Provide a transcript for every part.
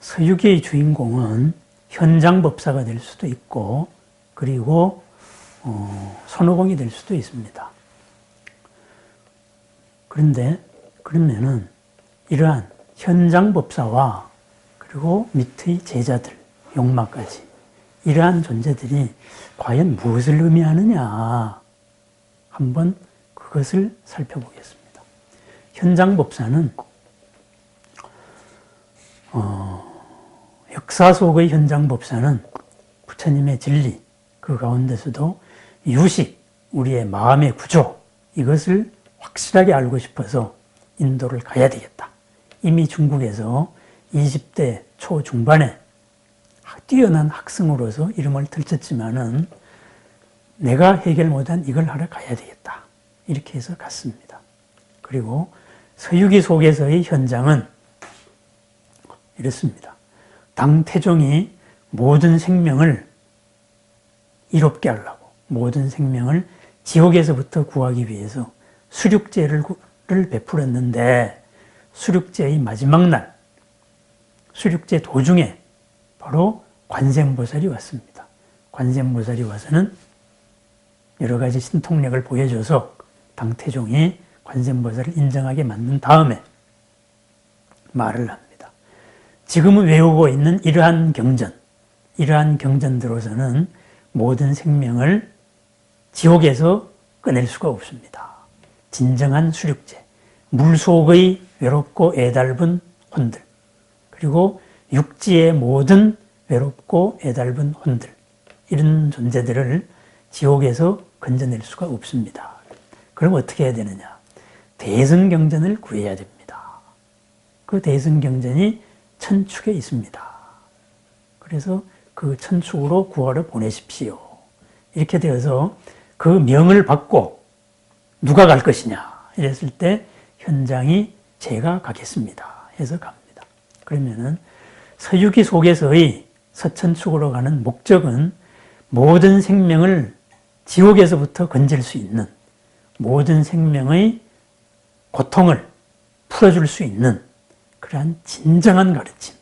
서유기의 주인공은 현장법사가 될 수도 있고, 그리고 손오공이 될 수도 있습니다. 그런데 그러면은 이러한 현장법사와 그리고 밑의 제자들, 용마까지 이러한 존재들이 과연 무엇을 의미하느냐, 한번 그것을 살펴보겠습니다. 현장법사는 역사 속의 현장법사는 부처님의 진리, 그 가운데서도 유식, 우리의 마음의 구조, 이것을 확실하게 알고 싶어서 인도를 가야 되겠다. 이미 중국에서 20대 초중반에 뛰어난 학생으로서 이름을 들쳤지만은 내가 해결 못한 이걸 하러 가야 되겠다. 이렇게 해서 갔습니다. 그리고 서유기 속에서의 현장은 이렇습니다. 당태종이 모든 생명을 이롭게 하려고, 모든 생명을 지옥에서부터 구하기 위해서 수륙제를 베풀었는데, 수륙제의 마지막 날, 수륙제 도중에 바로 관세음보살이 왔습니다. 관세음보살이 와서는 여러 가지 신통력을 보여줘서 당태종이 관세음보살을 인정하게 만든 다음에 말을 합니다. 지금은 외우고 있는 이러한 경전들로서는 모든 생명을 지옥에서 꺼낼 수가 없습니다. 진정한 수륙제, 물속의 외롭고 애달픈 혼들, 그리고 육지의 모든 외롭고 애달픈 혼들, 이런 존재들을 지옥에서 건져낼 수가 없습니다. 그럼 어떻게 해야 되느냐? 대승경전을 구해야 됩니다. 그 대승경전이 천축에 있습니다. 그래서 그 천축으로 구하러 보내십시오. 이렇게 되어서 그 명을 받고 누가 갈 것이냐 이랬을 때 현장이 제가 가겠습니다 해서 갑니다. 그러면은 서유기 속에서의 서천축으로 가는 목적은 모든 생명을 지옥에서부터 건질 수 있는, 모든 생명의 고통을 풀어줄 수 있는 그러한 진정한 가르침,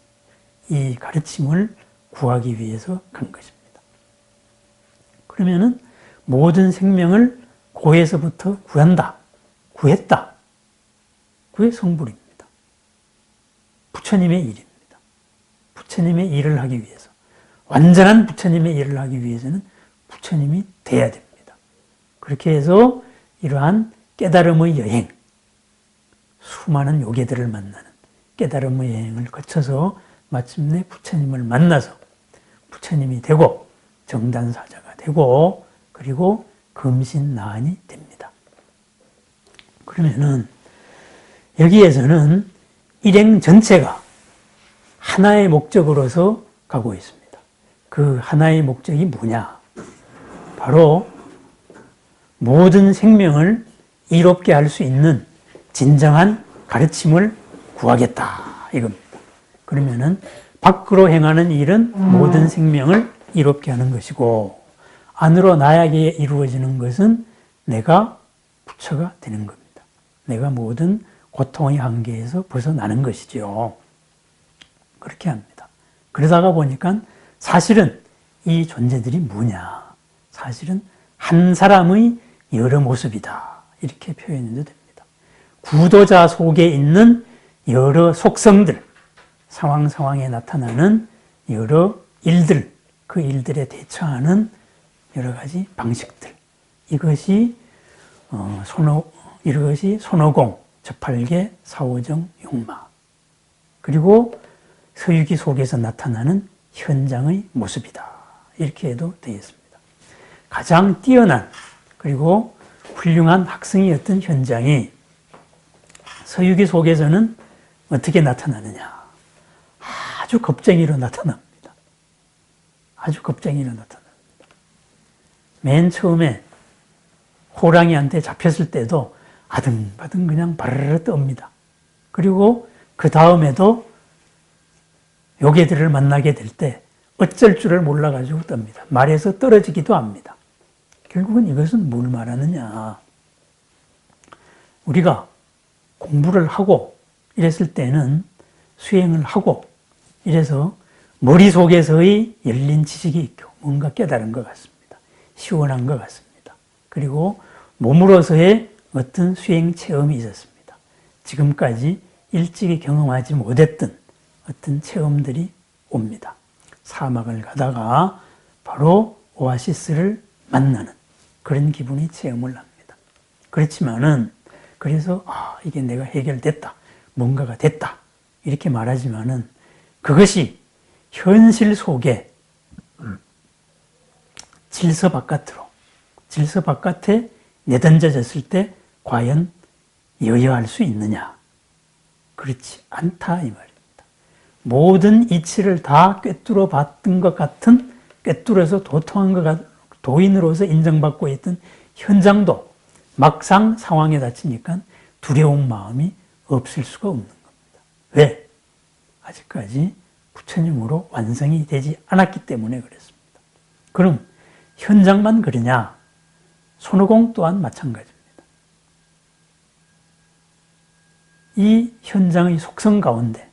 이 가르침을 구하기 위해서 간 것입니다. 그러면은 모든 생명을 고에서부터 구한다, 구했다. 그게 성불입니다. 부처님의 일입니다. 부처님의 일을 하기 위해서, 완전한 부처님의 일을 하기 위해서는 부처님이 돼야 됩니다. 그렇게 해서 이러한 깨달음의 여행, 수많은 요괴들을 만나는 깨달음의 여행을 거쳐서 마침내 부처님을 만나서 부처님이 되고 정단사자가 되고 그리고 금신나한이 됩니다. 그러면은 여기에서는 일행 전체가 하나의 목적으로서 가고 있습니다. 그 하나의 목적이 뭐냐? 바로 모든 생명을 이롭게 할 수 있는 진정한 가르침을 구하겠다 이겁니다. 그러면은 밖으로 행하는 일은 모든 생명을 이롭게 하는 것이고, 안으로 나에게 이루어지는 것은 내가 부처가 되는 겁니다. 내가 모든 고통의 한계에서 벗어나는 것이죠. 그렇게 합니다. 그러다가 보니까 사실은 이 존재들이 뭐냐? 사실은 한 사람의 여러 모습이다. 이렇게 표현해도 됩니다. 구도자 속에 있는 여러 속성들, 상황에 나타나는 여러 일들, 그 일들에 대처하는 여러 가지 방식들. 이것이 손오공, 저팔계, 사오정, 용마. 그리고 서유기 속에서 나타나는 현장의 모습이다. 이렇게 해도 되겠습니다. 가장 뛰어난 그리고 훌륭한 학생이었던 현장이 서유기 속에서는 어떻게 나타나느냐? 아주 겁쟁이로 나타납니다. 아주 겁쟁이로 나타납니다. 맨 처음에 호랑이한테 잡혔을 때도 아등바등 그냥 바르르 떱니다. 그리고 그 다음에도 요괴들을 만나게 될 때 어쩔 줄을 몰라가지고 떱니다. 말에서 떨어지기도 합니다. 결국은 이것은 뭘 말하느냐? 우리가 공부를 하고 이랬을 때는 수행을 하고 이래서 머릿속에서의 열린 지식이 있고 뭔가 깨달은 것 같습니다. 시원한 것 같습니다. 그리고 몸으로서의 어떤 수행 체험이 있었습니다. 지금까지 일찍이 경험하지 못했던 어떤 체험들이 옵니다. 사막을 가다가 바로 오아시스를 만나는 그런 기분이 체험을 합니다. 그렇지만은 그래서 이게 내가 해결됐다, 뭔가가 됐다 이렇게 말하지만은 그것이 현실 속에 질서 바깥에 내던져졌을 때 과연 여여할 수 있느냐? 그렇지 않다 이 말입니다. 모든 이치를 다 꿰뚫어 봤던 것 같은, 꿰뚫어서 도통한 것 같은, 도인으로서 인정받고 있던 현장도 막상 상황에 닥치니까 두려운 마음이 없을 수가 없는 겁니다. 왜? 아직까지 부처님으로 완성이 되지 않았기 때문에 그렇습니다. 그럼 현장만 그러냐? 손오공 또한 마찬가지입니다. 이 현장의 속성 가운데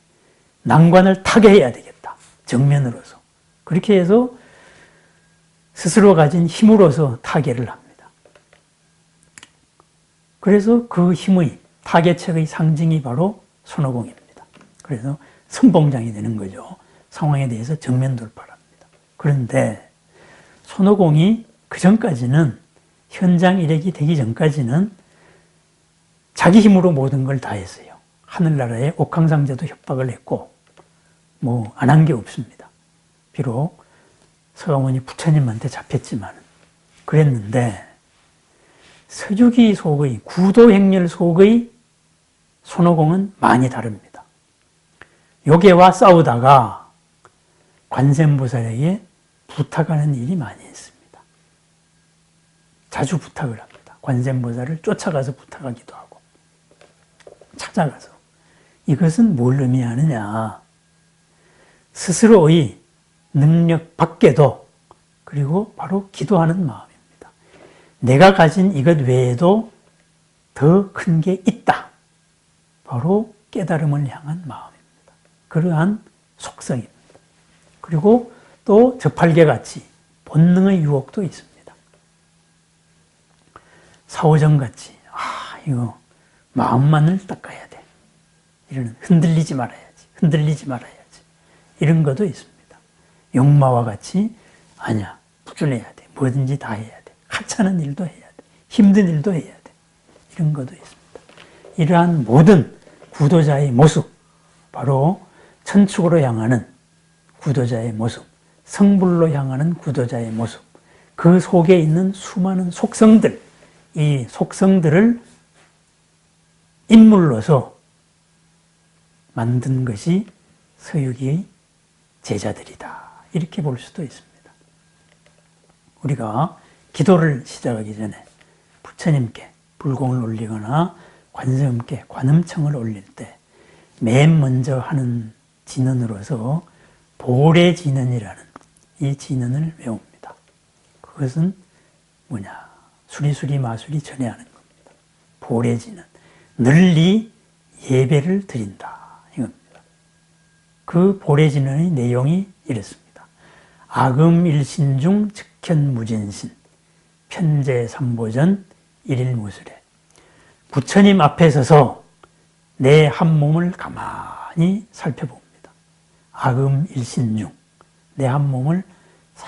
난관을 타개해야 되겠다. 정면으로서. 그렇게 해서 스스로 가진 힘으로서 타개를 합니다. 그래서 그 힘의 타개책의 상징이 바로 손오공입니다. 그래서 선봉장이 되는 거죠. 상황에 대해서 정면 돌파를 합니다. 그런데 손오공이 그 전까지는 현장 일액이 되기 전까지는 자기 힘으로 모든 걸 다 했어요. 하늘나라에 옥황상제도 협박을 했고 뭐 안 한 게 없습니다. 비록 서가모니 부처님한테 잡혔지만 그랬는데 서주기 속의 구도행렬 속의 손오공은 많이 다릅니다. 요괴와 싸우다가 관세음보살에게 부탁하는 일이 많이 있습니다. 자주 부탁을 합니다. 관세음보살을 쫓아가서 부탁하기도 하고 찾아가서. 이것은 뭘 의미하느냐? 스스로의 능력 밖에도 그리고 바로 기도하는 마음입니다. 내가 가진 이것 외에도 더 큰 게 있다. 바로 깨달음을 향한 마음입니다. 그러한 속성입니다. 그리고 또 저팔계같이 본능의 유혹도 있습니다. 사오정같이 이거 마음만을 닦아야 돼. 이런 흔들리지 말아야지. 이런 것도 있습니다. 용마와 같이 아니야, 부준해야 돼. 뭐든지 다 해야 돼. 하찮은 일도 해야 돼. 힘든 일도 해야 돼. 이런 것도 있습니다. 이러한 모든 구도자의 모습, 바로 천축으로 향하는 구도자의 모습, 성불로 향하는 구도자의 모습, 그 속에 있는 수많은 속성들, 이 속성들을 인물로서 만든 것이 서유기의 제자들이다. 이렇게 볼 수도 있습니다. 우리가 기도를 시작하기 전에 부처님께 불공을 올리거나 관세음께 관음청을 올릴 때 맨 먼저 하는 진언으로서 보례진언이라는 이 진언을 외웁니다. 그것은 뭐냐? 수리수리 마수리 전에 하는 겁니다. 보례진언. 널리 예배를 드린다. 이겁니다. 그 보례진언의 내용이 이렇습니다. 아금일신중 즉현무진신 편제삼보전 일일무술에 부처님 앞에 서서 내 한 몸을 가만히 살펴봅니다. 아금일신중 내 한 몸을 싹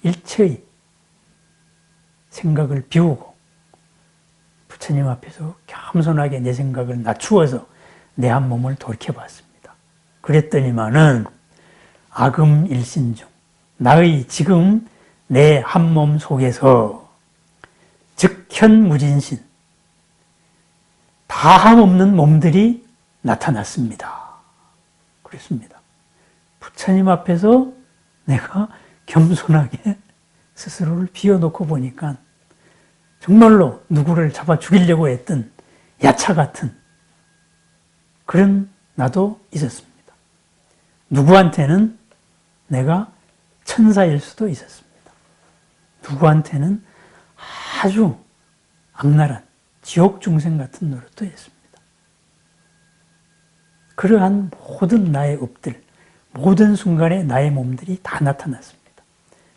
일체의 생각을 비우고 부처님 앞에서 겸손하게 내 생각을 낮추어서 내 한 몸을 돌이켜봤습니다. 그랬더니만은 아금일신중 나의 지금 내 한 몸 속에서 즉현무진신 다함 없는 몸들이 나타났습니다. 그랬습니다. 부처님 앞에서 내가 겸손하게 스스로를 비워놓고 보니까 정말로 누구를 잡아 죽이려고 했던 야차 같은 그런 나도 있었습니다. 누구한테는 내가 천사일 수도 있었습니다. 누구한테는 아주 악랄한 지옥 중생 같은 노릇도 했습니다. 그러한 모든 나의 업들, 모든 순간에 나의 몸들이 다 나타났습니다.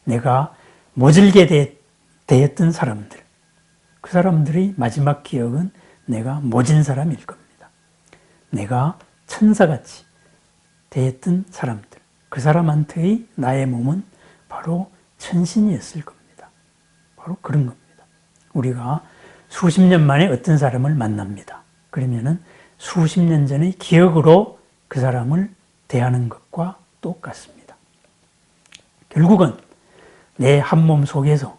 내가 모질게 대했던 사람들, 그 사람들의 마지막 기억은 내가 모진 사람일 겁니다. 내가 천사같이 대했던 사람들, 그 사람한테의 나의 몸은 바로 천신이었을 겁니다. 바로 그런 겁니다. 우리가 수십 년 만에 어떤 사람을 만납니다. 그러면은 수십 년 전의 기억으로 그 사람을 대하는 것과 똑같습니다. 결국은 내 한 몸 속에서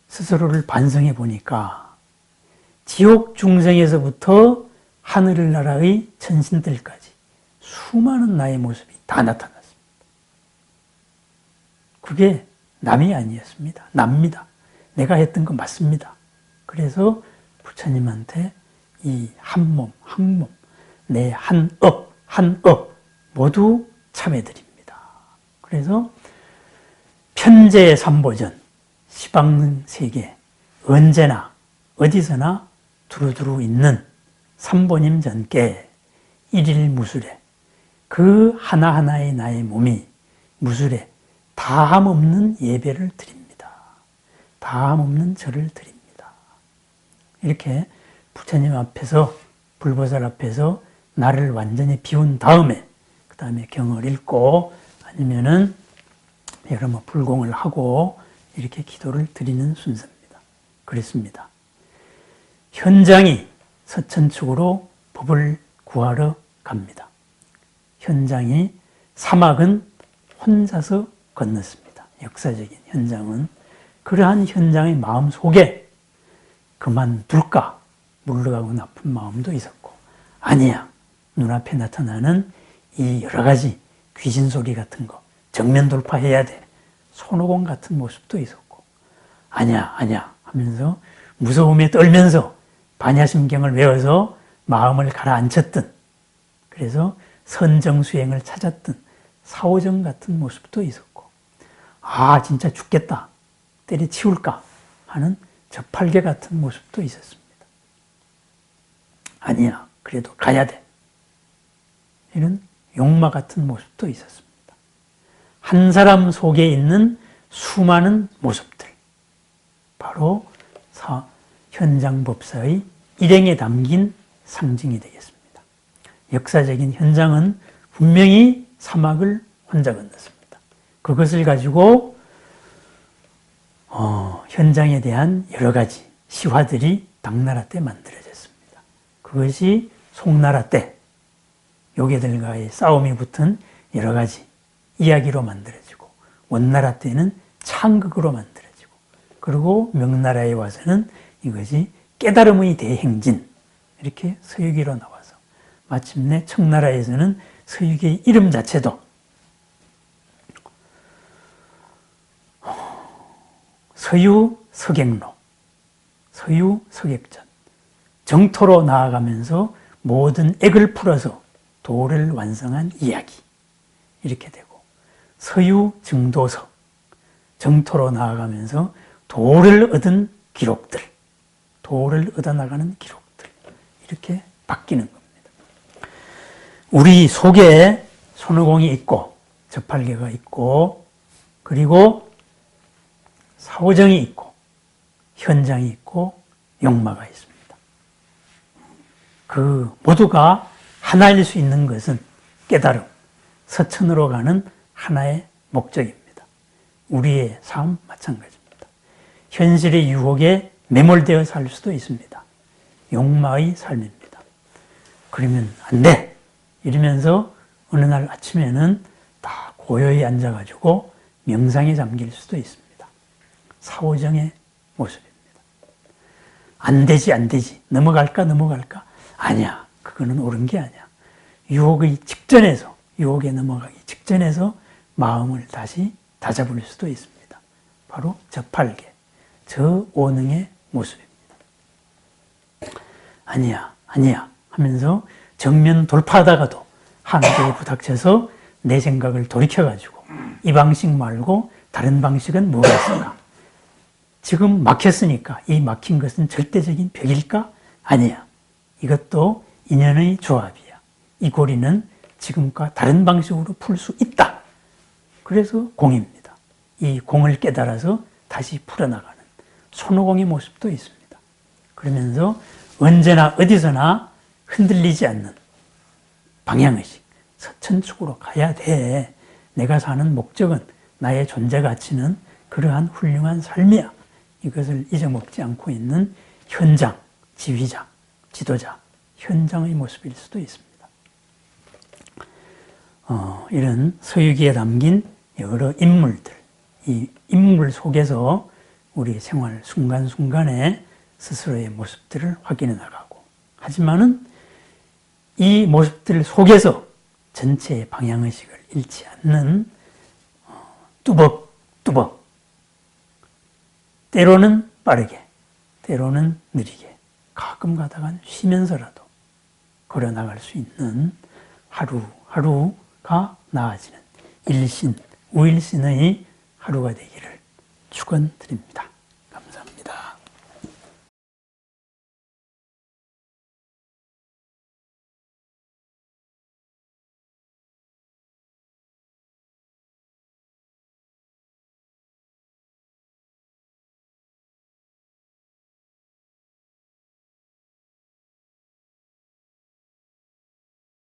스스로를 반성해 보니까 지옥 중생에서부터 하늘나라의 천신들까지 수많은 나의 모습이 다 나타났습니다. 그게 남이 아니었습니다. 납니다. 내가 했던 거 맞습니다. 그래서 부처님한테 이 한 몸, 한 몸, 내 한 업 모두 참여드립니다. 그래서 편재 삼보전, 시방세계 언제나 어디서나 두루두루 있는 삼보님 전께 일일 무술에 그 하나하나의 나의 몸이 무술에 다함 없는 예배를 드립니다. 다함 없는 절을 드립니다. 이렇게 부처님 앞에서 불보살 앞에서 나를 완전히 비운 다음에 그 다음에 경을 읽고 아니면은 여러 불공을 하고 이렇게 기도를 드리는 순서입니다. 그랬습니다. 현장이 서천축으로 법을 구하러 갑니다. 현장이 사막은 혼자서 건넜습니다. 역사적인 현장은 그러한 현장의 마음 속에 그만둘까 물러가고 나쁜 마음도 있었고 아니야 눈앞에 나타나는 이 여러 가지 귀신 소리 같은 거 정면 돌파해야 돼 손오공 같은 모습도 있었고 아니야 하면서 무서움에 떨면서 반야심경을 외워서 마음을 가라앉혔던 그래서 선정수행을 찾았던 사오정 같은 모습도 있었고 아 진짜 죽겠다 때려치울까 하는 저팔계 같은 모습도 있었습니다. 아니야 그래도 가야 돼 이런 용마 같은 모습도 있었습니다. 한 사람 속에 있는 수많은 모습들 바로 현장법사의 일행에 담긴 상징이 되겠습니다. 역사적인 현장은 분명히 사막을 혼자 건넜습니다. 그것을 가지고 현장에 대한 여러 가지 시화들이 당나라 때 만들어졌습니다. 그것이 송나라 때 요괴들과의 싸움이 붙은 여러 가지 이야기로 만들어지고 원나라 때는 창극으로 만들어지고 그리고 명나라에 와서는 이것이 깨달음의 대행진 이렇게 서유기로 나와서 마침내 청나라에서는 서유기의 이름 자체도 서유서객로, 서유서객전 정토로 나아가면서 모든 액을 풀어서 도를 완성한 이야기 이렇게 되고 서유증도서 정토로 나아가면서 도를 얻은 기록들 도를 얻어나가는 기록들 이렇게 바뀌는 겁니다. 우리 속에 손오공이 있고 저팔계가 있고 그리고 사오정이 있고 현장이 있고 용마가 있습니다. 그 모두가 하나일 수 있는 것은 깨달음, 서천으로 가는 하나의 목적입니다. 우리의 삶 마찬가지입니다. 현실의 유혹에 매몰되어 살 수도 있습니다. 용마의 삶입니다. 그러면 안 돼! 이러면서 어느 날 아침에는 다 고요히 앉아가지고 명상에 잠길 수도 있습니다. 사오정의 모습입니다. 안 되지. 넘어갈까? 아니야. 그거는 옳은 게 아니야. 유혹의 직전에서, 유혹에 넘어가기 직전에서 마음을 다시 다잡을 수도 있습니다. 바로 저팔계, 저오능의 모습입니다. 아니야 하면서 정면 돌파하다가도 한계에 부닥쳐서 내 생각을 돌이켜가지고 이 방식 말고 다른 방식은 뭐가 있을까? 지금 막혔으니까 이 막힌 것은 절대적인 벽일까? 아니야. 이것도 인연의 조합이야. 이 고리는 지금과 다른 방식으로 풀 수 있다. 그래서 공입니다. 이 공을 깨달아서 다시 풀어나가는 손오공의 모습도 있습니다. 그러면서 언제나 어디서나 흔들리지 않는 방향의식, 서천축으로 가야 돼. 내가 사는 목적은, 나의 존재 가치는 그러한 훌륭한 삶이야. 이것을 잊어먹지 않고 있는 현장, 지휘자, 지도자, 현장의 모습일 수도 있습니다. 이런 서유기에 담긴 여러 인물들, 이 인물 속에서 우리 생활 순간순간에 스스로의 모습들을 확인해 나가고, 하지만은 이 모습들 속에서 전체의 방향의식을 잃지 않는 뚜벅뚜벅, 때로는 빠르게, 때로는 느리게, 가끔 가다간 쉬면서라도 걸어나갈 수 있는 하루하루가 나아지는 일신, 우일신의 하루가 되기를 축원드립니다.